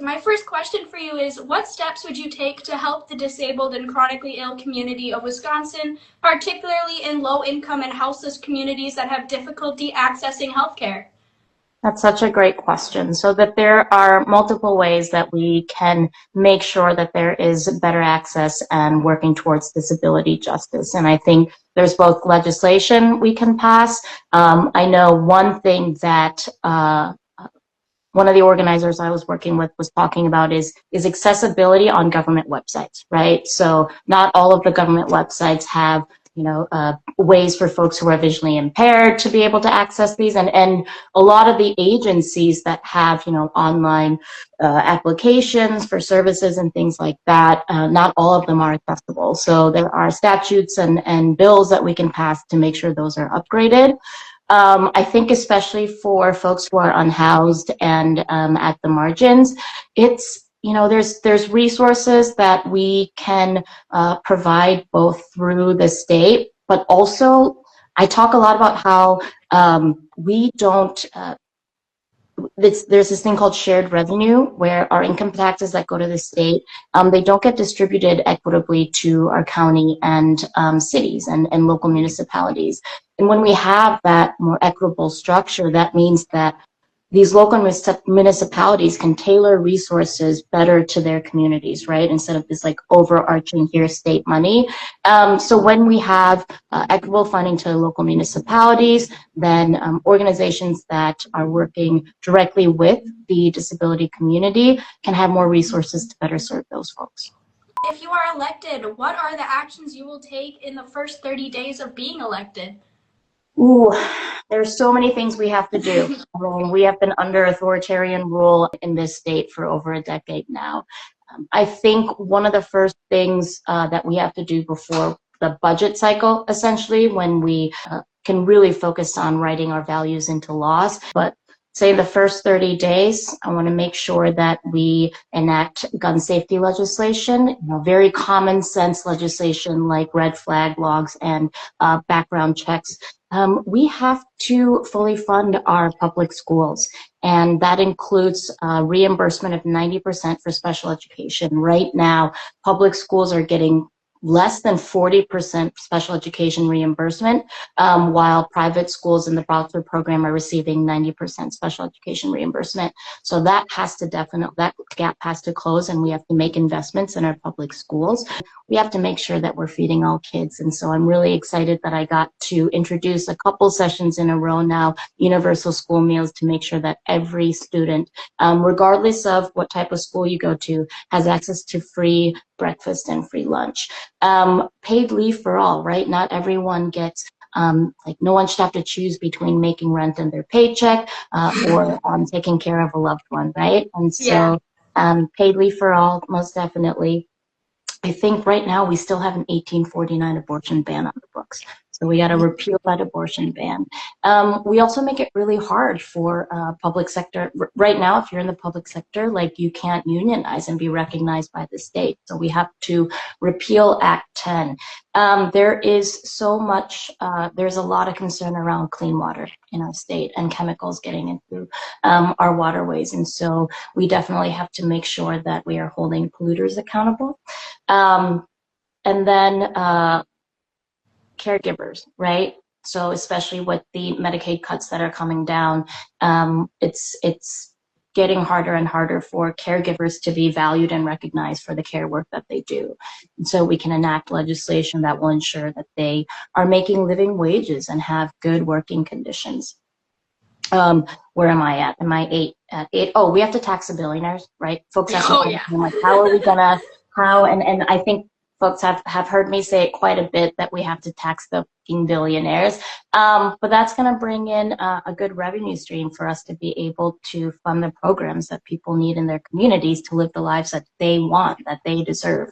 My first question for you is, what steps would you take to help the disabled and chronically ill community of Wisconsin, particularly in low-income and houseless communities that have difficulty accessing healthcare? That's such a great question. So that there are multiple ways that we can make sure that there is better access and working towards disability justice. And I think there's both legislation we can pass. I know one thing that one of the organizers I was working with was talking about is accessibility on government websites, right? So not all of the government websites have ways for folks who are visually impaired to be able to access these. And a lot of the agencies that have, online applications for services and things like that, not all of them are accessible. So there are statutes and bills that we can pass to make sure those are upgraded. I think especially for folks who are unhoused and at the margins, it's there's resources that we can provide both through the state, but also I talk a lot about how we don't, there's this thing called shared revenue where our income taxes that go to the state, they don't get distributed equitably to our county and cities and local municipalities. And when we have that more equitable structure, that means that these local municipalities can tailor resources better to their communities, right? Instead of this like overarching here state money. So when we have equitable funding to local municipalities, then organizations that are working directly with the disability community can have more resources to better serve those folks. If you are elected, what are the actions you will take in the first 30 days of being elected? Ooh, there's so many things we have to do. I mean, we have been under authoritarian rule in this state for over a decade now. I think one of the first things that we have to do before the budget cycle, essentially, when we can really focus on writing our values into laws, but say the first 30 days, I want to make sure that we enact gun safety legislation, very common sense legislation like red flag laws and background checks. We have to fully fund our public schools, and that includes reimbursement of 90% for special education. Right now, public schools are getting less than 40% special education reimbursement, while private schools in the voucher program are receiving 90% special education reimbursement. So that gap has to close, and we have to make investments in our public schools. We have to make sure that we're feeding all kids. And so I'm really excited that I got to introduce a couple sessions in a row now, universal school meals, to make sure that every student, regardless of what type of school you go to, has access to free breakfast and free lunch. Paid leave for all, right? Not everyone gets, no one should have to choose between making rent and their paycheck or taking care of a loved one, right? And so paid leave for all, most definitely. I think right now we still have an 1849 abortion ban on the books. So we got to repeal that abortion ban. We also make it really hard for public sector. Right now, if you're in the public sector, you can't unionize and be recognized by the state. So we have to repeal Act 10. There is so much, there's a lot of concern around clean water in our state and chemicals getting into our waterways. And so we definitely have to make sure that we are holding polluters accountable. And then caregivers, right? So especially with the Medicaid cuts that are coming down, it's getting harder and harder for caregivers to be valued and recognized for the care work that they do. And so we can enact legislation that will ensure that they are making living wages and have good working conditions. Where am I at? Am I at eight? Oh, we have to tax the billionaires, right? Folks have to how are we gonna, and I think folks have heard me say it quite a bit that we have to tax the billionaires. But that's going to bring in a good revenue stream for us to be able to fund the programs that people need in their communities to live the lives that they want, that they deserve.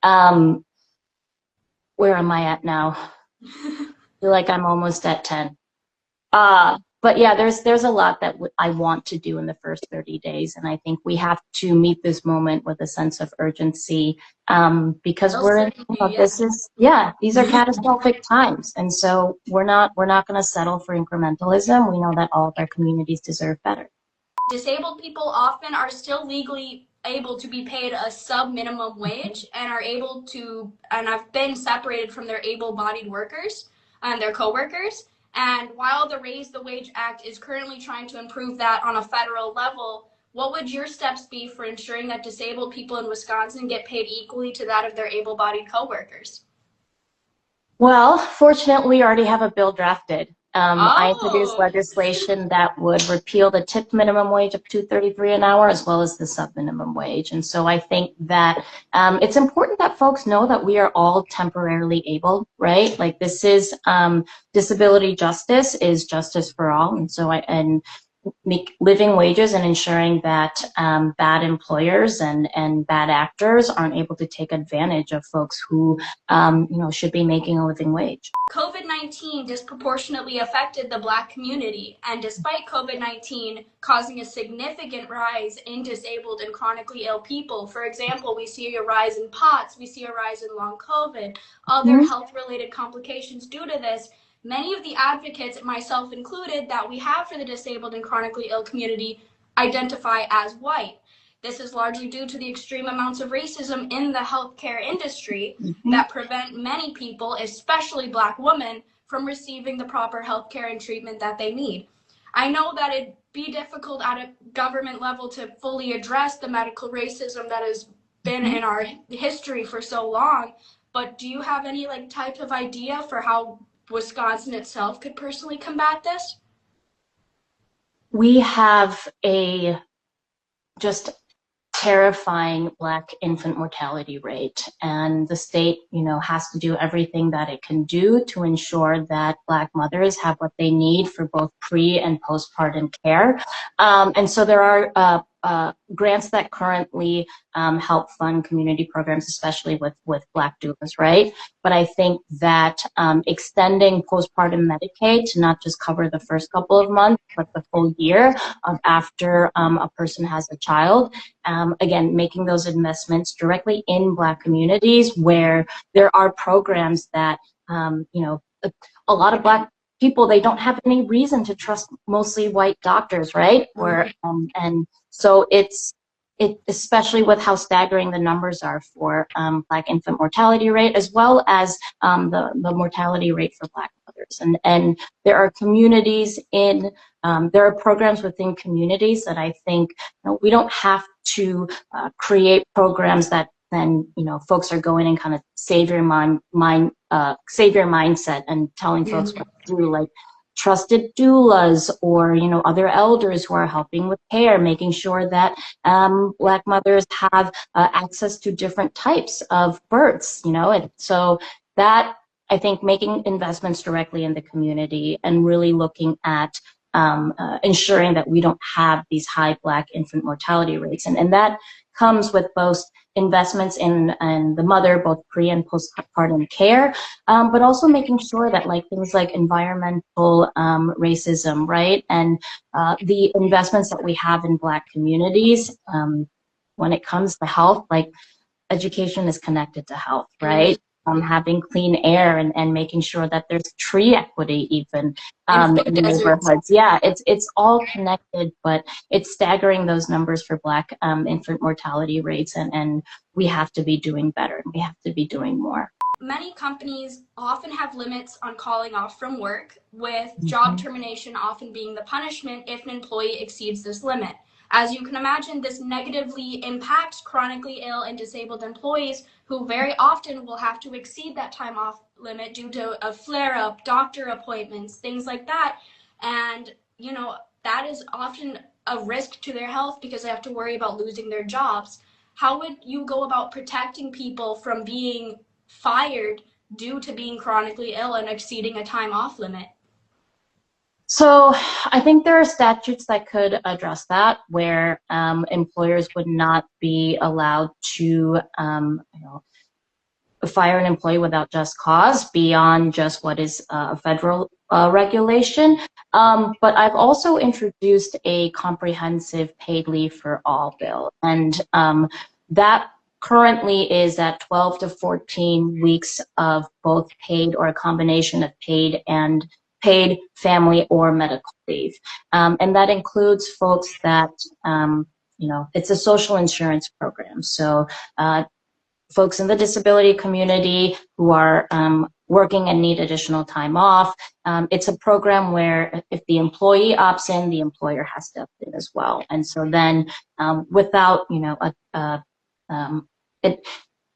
Where am I at now? I feel like I'm almost at 10. But yeah, there's a lot that I want to do in the first 30 days. And I think we have to meet this moment with a sense of urgency because these are catastrophic times. And so we're not going to settle for incrementalism. We know that all of our communities deserve better. Disabled people often are still legally able to be paid a sub minimum wage and are able to, and have been separated from their able bodied workers and their coworkers. And while the Raise the Wage Act is currently trying to improve that on a federal level, what would your steps be for ensuring that disabled people in Wisconsin get paid equally to that of their able bodied coworkers? Well, fortunately, we already have a bill drafted. I introduced Oh, legislation that would repeal the tip minimum wage of $2.33 an hour, as well as the sub minimum wage. And so I think that it's important that folks know that we are all temporarily able, right? Like this is disability justice is justice for all. And so and make living wages and ensuring that bad employers and bad actors aren't able to take advantage of folks who should be making a living wage. COVID-19 disproportionately affected the Black community, and despite COVID-19 causing a significant rise in disabled and chronically ill people, for example, we see a rise in POTS, we see a rise in long COVID, other health-related complications due to this, many of the advocates, myself included, that we have for the disabled and chronically ill community identify as white. This is largely due to the extreme amounts of racism in the healthcare industry that prevent many people, especially Black women, from receiving the proper healthcare and treatment that they need. I know that it'd be difficult at a government level to fully address the medical racism that has been in our history for so long, but do you have any type of idea for how Wisconsin itself could personally combat this? We have a just terrifying Black infant mortality rate, and the state, has to do everything that it can do to ensure that Black mothers have what they need for both pre and postpartum care. And so there are grants that currently help fund community programs, especially with Black doulas, right? But I think that extending postpartum Medicaid to not just cover the first couple of months, but the full year of after a person has a child, again, making those investments directly in Black communities where there are programs that, a lot of Black people, they don't have any reason to trust mostly white doctors, right? And so especially with how staggering the numbers are for Black infant mortality rate, as well as the mortality rate for Black mothers. And there are communities there are programs within communities that I think we don't have to create programs that then folks are going and kind of save your mindset and telling folks what to do, like trusted doulas or other elders who are helping with care, making sure that Black mothers have access to different types of births, and so that I think making investments directly in the community and really looking at ensuring that we don't have these high Black infant mortality rates, and that comes with both investments in the mother, both pre and postpartum care, but also making sure that things like environmental racism, right, and the investments that we have in Black communities when it comes to health, education is connected to health, right? Having clean air and making sure that there's tree equity even in neighborhoods. Yeah, it's all connected, but it's staggering those numbers for Black infant mortality rates, and we have to be doing better. We have to be doing more. Many companies often have limits on calling off from work, with job termination often being the punishment if an employee exceeds this limit. As you can imagine, this negatively impacts chronically ill and disabled employees who very often will have to exceed that time off limit due to a flare-up, doctor appointments, things like that. And, that is often a risk to their health because they have to worry about losing their jobs. How would you go about protecting people from being fired due to being chronically ill and exceeding a time off limit? So I think there are statutes that could address that, where employers would not be allowed to, fire an employee without just cause beyond just what is a federal regulation. But I've also introduced a comprehensive paid leave for all bill, and that currently is at 12 to 14 weeks of both paid or a combination of paid and paid family or medical leave. And that includes folks that it's a social insurance program. So folks in the disability community who are working and need additional time off. It's a program where if the employee opts in, the employer has to opt in as well. And so then without, it,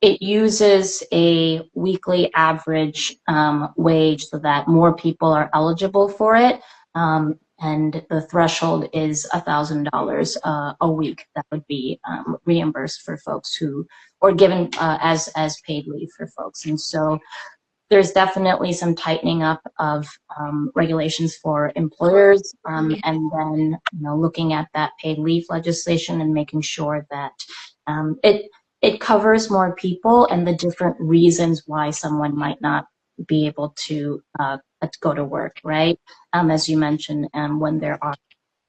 it uses a weekly average wage so that more people are eligible for it. And the threshold is $1,000 a week that would be reimbursed for folks who, or given as paid leave for folks. And so there's definitely some tightening up of regulations for employers, and then looking at that paid leave legislation and making sure that it covers more people and the different reasons why someone might not be able to go to work, right? As you mentioned, when there are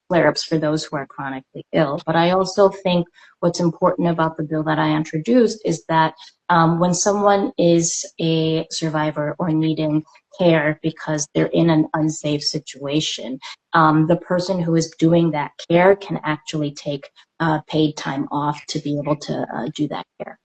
flare-ups for those who are chronically ill. But I also think what's important about the bill that I introduced is that when someone is a survivor or needing care because they're in an unsafe situation, the person who is doing that care can actually take paid time off to be able to do that care.